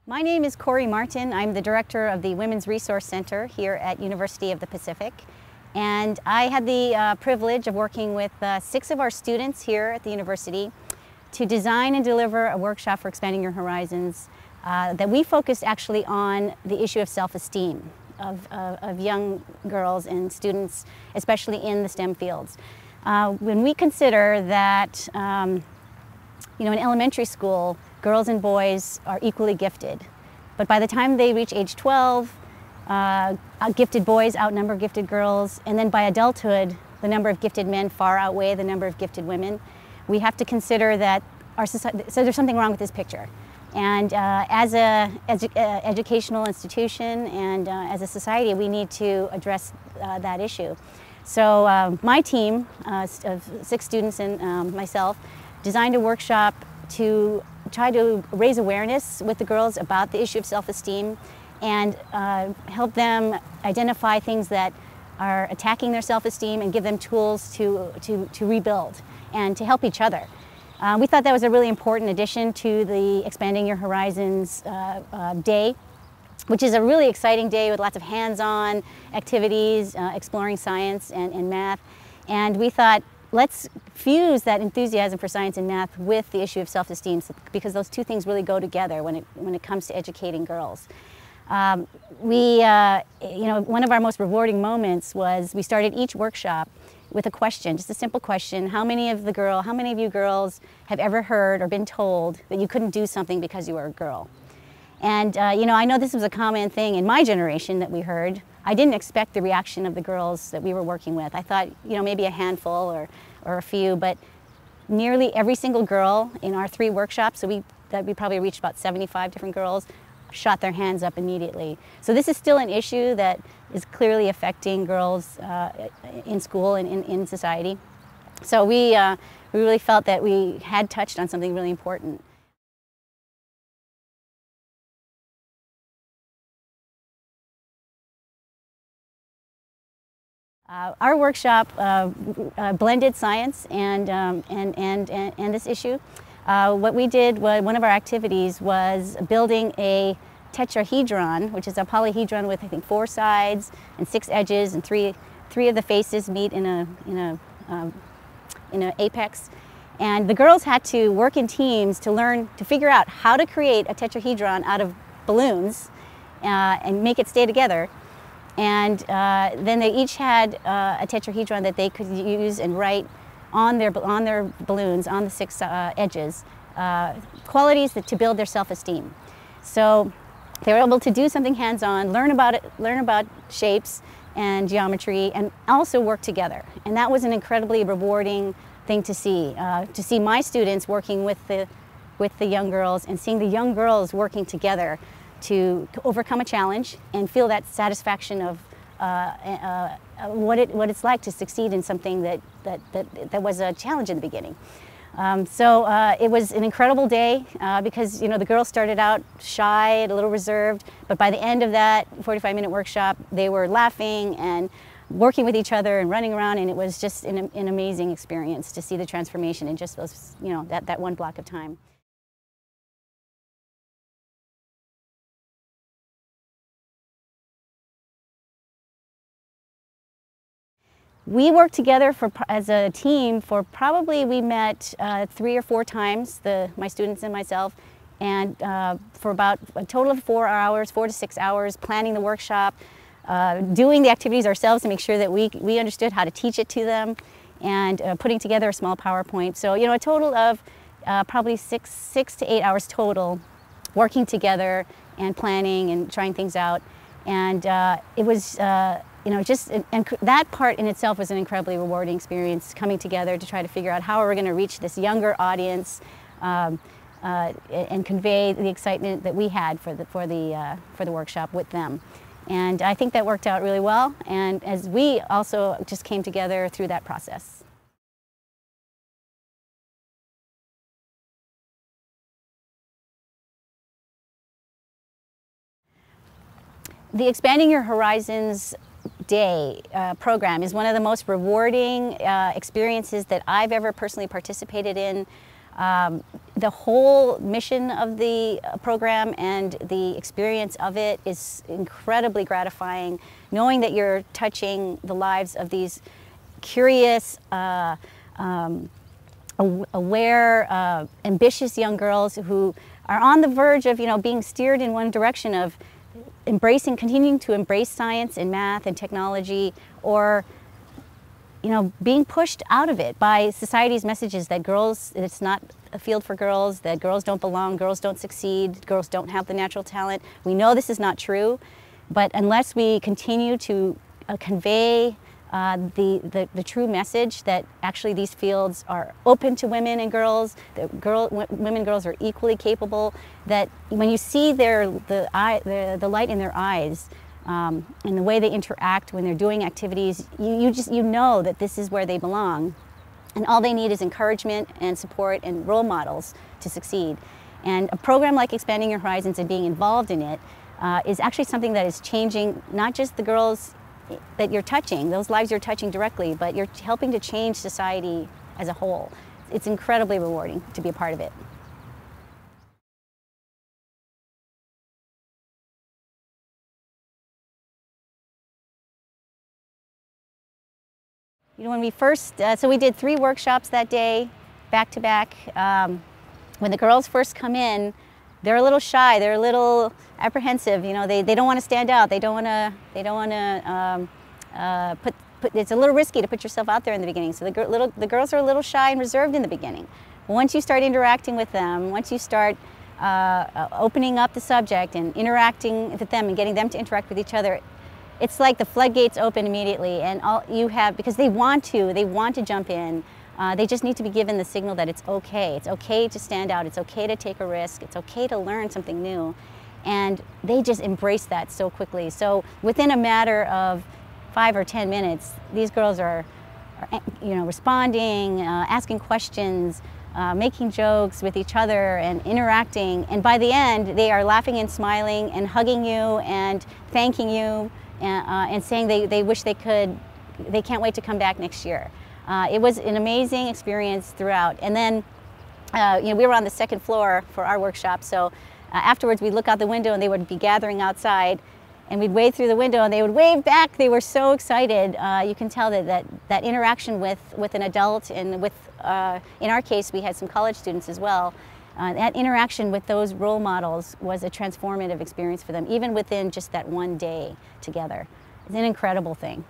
My name is Corrie Martin. I'm the director of the Women's Resource Center here at University of the Pacific. And I had the privilege of working with 6 of our students here at the university to design and deliver a workshop for Expanding Your Horizons that we focused actually on the issue of self-esteem of young girls and students, especially in the STEM fields. When we consider that in elementary school, girls and boys are equally gifted. But by the time they reach age 12, gifted boys outnumber gifted girls. And then by adulthood, the number of gifted men far outweigh the number of gifted women. We have to consider that our society, so there's something wrong with this picture. And as an educational institution and as a society, we need to address that issue. So my team of 6 students and myself designed a workshop to try to raise awareness with the girls about the issue of self-esteem and help them identify things that are attacking their self-esteem and give them tools to rebuild and to help each other. We thought that was a really important addition to the Expanding Your Horizons Day, which is a really exciting day with lots of hands-on activities, exploring science and math. And we thought, let's fuse that enthusiasm for science and math with the issue of self-esteem, because those two things really go together when it comes to educating girls. One of our most rewarding moments was we started each workshop with a question, just a simple question. How many of you girls have ever heard or been told that you couldn't do something because you were a girl? And I know this was a common thing in my generation that we heard. I didn't expect the reaction of the girls that we were working with. I thought, maybe a handful or a few, but nearly every single girl in our 3 workshops, so we probably reached about 75 different girls, shot their hands up immediately. So this is still an issue that is clearly affecting girls in school and in society. So we really felt that we had touched on something really important. Our workshop blended science and this issue. What we did, one of our activities was building a tetrahedron, which is a polyhedron with, I think, 4 sides and 6 edges, and three of the faces meet in an apex. And the girls had to work in teams to figure out how to create a tetrahedron out of balloons and make it stay together. And then they each had a tetrahedron that they could use and write on their balloons, on the 6 edges, qualities to build their self-esteem. So they were able to do something hands-on, learn about shapes and geometry, and also work together. And that was an incredibly rewarding thing to see my students working with the young girls and seeing the young girls working together to overcome a challenge and feel that satisfaction of what it's like to succeed in something that was a challenge in the beginning. So it was an incredible day because the girls started out shy and a little reserved, but by the end of that 45-minute workshop, they were laughing and working with each other and running around, and it was just an amazing experience to see the transformation in just those, that one block of time. We worked together as a team for we met 3 or 4 times, my students and myself, and for about a total of 4 hours, 4 to 6 hours, planning the workshop, doing the activities ourselves to make sure that we understood how to teach it to them, and putting together a small PowerPoint. So, a total of probably 6 to 8 hours total, working together and planning and trying things out. And it was and that part in itself was an incredibly rewarding experience, coming together to try to figure out how are we going to reach this younger audience and convey the excitement that we had for the workshop with them. And I think that worked out really well, and as we also just came together through that process. The Expanding Your Horizons Day program is one of the most rewarding experiences that I've ever personally participated in. The whole mission of the program and the experience of it is incredibly gratifying, knowing that you're touching the lives of these curious, aware, ambitious young girls who are on the verge of, being steered in one direction of continuing to embrace science and math and technology, or being pushed out of it by society's messages that it's not a field for girls, that girls don't belong, girls don't succeed, girls don't have the natural talent. We know this is not true, but unless we continue to convey the true message that actually these fields are open to women and girls, that women and girls are equally capable, that when you see the light in their eyes, and the way they interact when they're doing activities, you know that this is where they belong. And all they need is encouragement and support and role models to succeed. And a program like Expanding Your Horizons and being involved in it is actually something that is changing not just the girls that you're touching, those lives you're touching directly, but you're helping to change society as a whole. It's incredibly rewarding to be a part of it. When we first, so we did 3 workshops that day, back to back. When the girls first come in, they're a little shy, they're a little apprehensive. They don't want to stand out. They don't want to it's a little risky to put yourself out there in the beginning. So the girls are a little shy and reserved in the beginning. But once you start interacting with them, once you start opening up the subject and interacting with them and getting them to interact with each other, it's like the floodgates open immediately, and because they want to jump in. They just need to be given the signal that it's okay. It's okay to stand out. It's okay to take a risk. It's okay to learn something new. And they just embrace that so quickly. So within a matter of 5 or 10 minutes, these girls are responding, asking questions, making jokes with each other and interacting. And by the end, they are laughing and smiling and hugging you and thanking you and saying they wish they can't wait to come back next year. It was an amazing experience throughout. And then, we were on the 2nd floor for our workshop, so afterwards we'd look out the window and they would be gathering outside, and we'd wave through the window and they would wave back. They were so excited. You can tell that interaction with an adult, and with, in our case, we had some college students as well. That interaction with those role models was a transformative experience for them, even within just that one day together. It's an incredible thing.